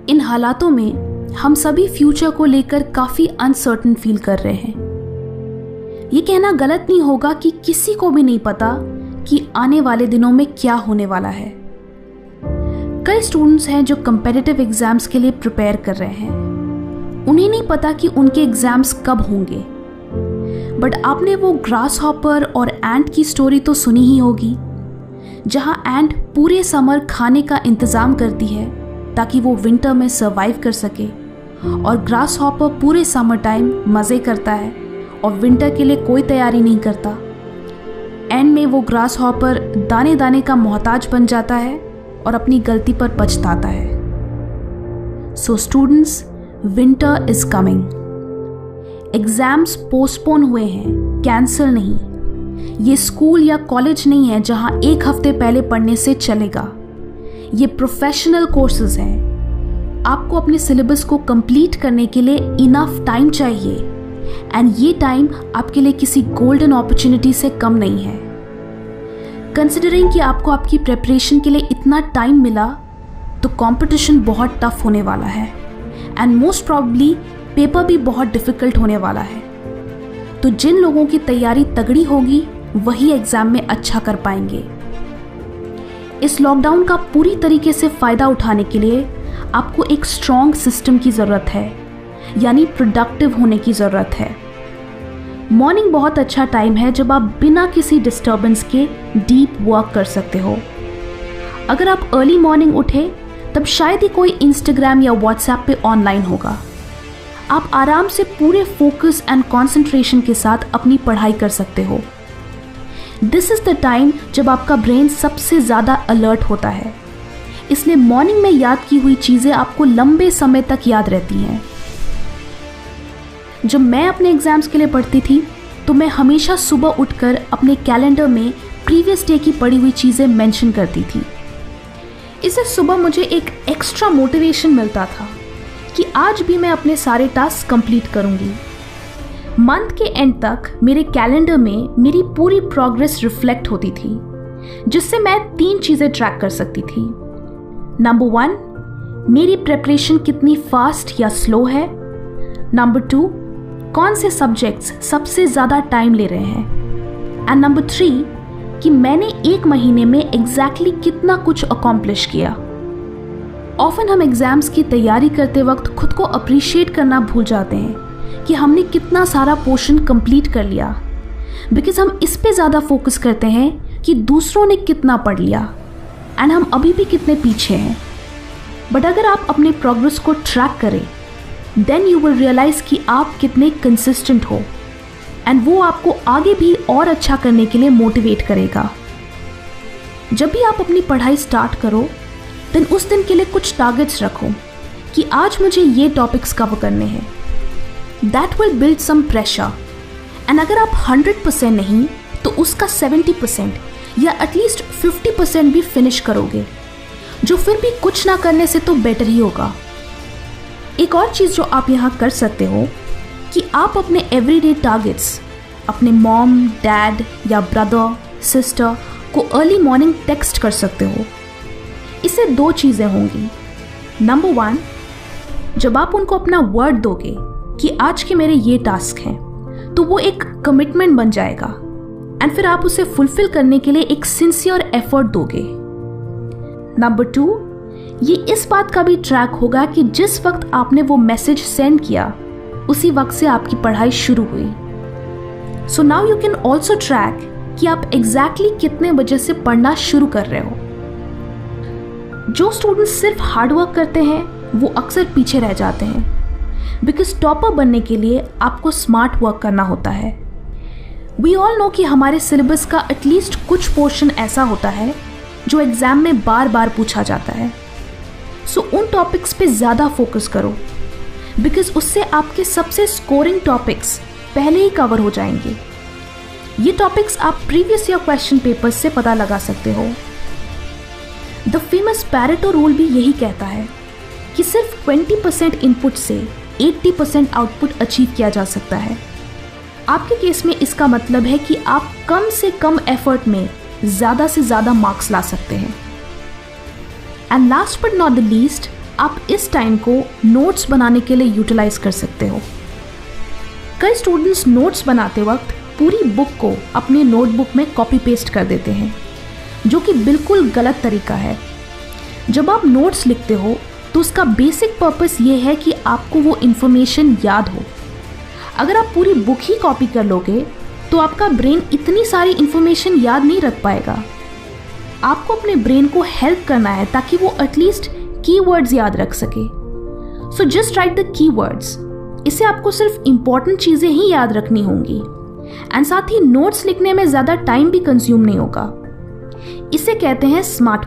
इन हालातों में हम सभी फ्यूचर को लेकर काफ़ी अनसर्टन फील कर रहे हैं। ये कहना गलत नहीं होगा कि किसी को भी नहीं पता कि आने वाले दिनों में क्या होने वाला है। कई स्टूडेंट्स हैं जो कम्पिटिटिव एग्जाम्स के लिए प्रिपेयर कर रहे हैं। उन्हें नहीं पता कि उनके एग्जाम्स कब होंगे, बट आपने वो ग्रास हॉपर और एंट की स्टोरी तो सुनी ही होगी, जहां एंट पूरे समर खाने का इंतज़ाम करती है ताकि वो विंटर में सर्वाइव कर सके, और ग्रास हॉपर पूरे समर टाइम मज़े करता है और विंटर के लिए कोई तैयारी नहीं करता। एंड में वो ग्रास हॉपर दाने दाने का मोहताज बन जाता है और अपनी गलती पर पछताता है। So students, winter is coming. Exams postpone हुए हैं, कैंसिल नहीं। ये स्कूल या कॉलेज नहीं है जहां एक हफ्ते पहले पढ़ने से चलेगा। ये प्रोफेशनल कोर्सेज हैं। आपको अपने सिलेबस को कंप्लीट करने के लिए इनफ टाइम चाहिए, एंड ये टाइम आपके लिए किसी गोल्डन अपॉर्चुनिटी से कम नहीं है। कंसिडरिंग कि आपको आपकी प्रिपरेशन के लिए इतना टाइम मिला, तो कंपटीशन बहुत टफ होने वाला है, एंड मोस्ट प्रॉब्ली पेपर भी बहुत डिफिकल्ट होने वाला है। तो जिन लोगों की तैयारी तगड़ी होगी वही एग्जाम में अच्छा कर पाएंगे। इस लॉकडाउन का पूरी तरीके से फ़ायदा उठाने के लिए आपको एक स्ट्रॉन्ग सिस्टम की ज़रूरत है, यानी प्रोडक्टिव होने की ज़रूरत है। मॉर्निंग बहुत अच्छा टाइम है जब आप बिना किसी डिस्टर्बेंस के डीप वर्क कर सकते हो। अगर आप अर्ली मॉर्निंग उठे तब शायद ही कोई इंस्टाग्राम या व्हाट्सएप पे ऑनलाइन होगा। आप आराम से पूरे फोकस एंड कंसंट्रेशन के साथ अपनी पढ़ाई कर सकते हो। दिस इज़ द टाइम जब आपका ब्रेन सबसे ज़्यादा अलर्ट होता है, इसलिए मॉर्निंग में याद की हुई चीज़ें आपको लंबे समय तक याद रहती हैं। जब मैं अपने एग्ज़ाम्स के लिए पढ़ती थी तो मैं हमेशा सुबह उठकर अपने कैलेंडर में प्रीवियस डे की पढ़ी हुई चीज़ें मेंशन करती थी। इससे सुबह मुझे एक एक्स्ट्रा मोटिवेशन मिलता था कि आज भी मैं अपने सारे टास्क कंप्लीट करूंगी। मंथ के एंड तक मेरे कैलेंडर में मेरी पूरी प्रोग्रेस रिफ्लेक्ट होती थी, जिससे मैं 3 चीज़ें ट्रैक कर सकती थी। नंबर 1, मेरी प्रिपरेशन कितनी फास्ट या स्लो है। नंबर 2, कौन से सब्जेक्ट्स सबसे ज़्यादा टाइम ले रहे हैं। एंड नंबर 3, कि मैंने एक महीने में एग्जैक्टली कितना कुछ अकॉम्प्लिश किया। ऑफन हम एग्जाम्स की तैयारी करते वक्त खुद को अप्रिशिएट करना भूल जाते हैं कि हमने कितना सारा पोर्शन कंप्लीट कर लिया, बिकॉज हम इस पे ज़्यादा फोकस करते हैं कि दूसरों ने कितना पढ़ लिया एंड हम अभी भी कितने पीछे हैं। बट अगर आप अपने प्रोग्रेस को ट्रैक करें, देन यू विल रियलाइज़ कि आप कितने कंसिस्टेंट हो, एंड वो आपको आगे भी और अच्छा करने के लिए मोटिवेट करेगा। जब भी आप अपनी पढ़ाई स्टार्ट करो, देन उस दिन के लिए कुछ टारगेट्स रखो कि आज मुझे ये टॉपिक्स कवर करने हैं। That will build some pressure, and अगर आप 100% नहीं तो उसका 70% या एटलीस्ट 50% भी फिनिश करोगे, जो फिर भी कुछ ना करने से तो बेटर ही होगा। एक और चीज़ जो आप यहाँ कर सकते हो कि आप अपने एवरीडे टारगेट्स अपने मॉम, डैड या ब्रदर, सिस्टर को अर्ली मॉर्निंग टेक्स्ट कर सकते हो। इससे 2 चीज़ें होंगी। नंबर 1, जब आप उनको अपना वर्ड दोगे कि आज के मेरे ये टास्क हैं, तो वो एक कमिटमेंट बन जाएगा, एंड फिर आप उसे फुलफिल करने के लिए एक सिंसियर एफर्ट दोगे। नंबर 2, ये इस बात का भी ट्रैक होगा कि जिस वक्त आपने वो मैसेज सेंड किया उसी वक्त से आपकी पढ़ाई शुरू हुई। So now you can also track कि आप एग्जैक्टली कितने बजे से पढ़ना शुरू कर रहे हो। जो स्टूडेंट्स सिर्फ हार्डवर्क करते हैं वो अक्सर पीछे रह जाते हैं, बिकॉज टॉपर बनने के लिए आपको स्मार्ट वर्क करना होता है। वी ऑल नो कि हमारे सिलेबस का एटलीस्ट कुछ पोर्शन ऐसा होता है जो एग्ज़ाम में बार बार पूछा जाता है। सो उन टॉपिक्स पे ज़्यादा फोकस करो, बिकॉज उससे आपके सबसे स्कोरिंग टॉपिक्स पहले ही कवर हो जाएंगे। ये टॉपिक्स आप प्रीवियस ईयर क्वेश्चन पेपर्स से पता लगा सकते हो। द फेमस पैरेटो रूल भी यही कहता है कि सिर्फ 20% इनपुट से 80% आउटपुट अचीव किया जा सकता है। आपके केस में इसका मतलब है कि आप कम से कम एफर्ट में ज़्यादा से ज़्यादा मार्क्स ला सकते हैं। And last but not the least, आप इस टाइम को नोट्स बनाने के लिए यूटिलाइज कर सकते हो। कई स्टूडेंट्स नोट्स बनाते वक्त पूरी बुक को अपने नोटबुक में कॉपी पेस्ट कर देते हैं, जो कि बिल्कुल गलत तरीका है। जब आप नोट्स लिखते हो तो उसका बेसिक पर्पस ये है कि आपको वो इन्फॉर्मेशन याद हो। अगर आप पूरी बुक ही कॉपी कर लोगे तो आपका ब्रेन इतनी सारी इन्फॉर्मेशन याद नहीं रख पाएगा। आपको अपने ब्रेन को हेल्प करना है ताकि वो एटलीस्ट कीवर्ड्स याद रख सके। So just right the keywords. इससे आपको सिर्फ इंपॉर्टेंट चीज़ें ही याद रखनी होंगी एंड साथ ही नोट्स लिखने में ज़्यादा टाइम भी कंज्यूम नहीं होगा। इसे कहते हैं स्मार्ट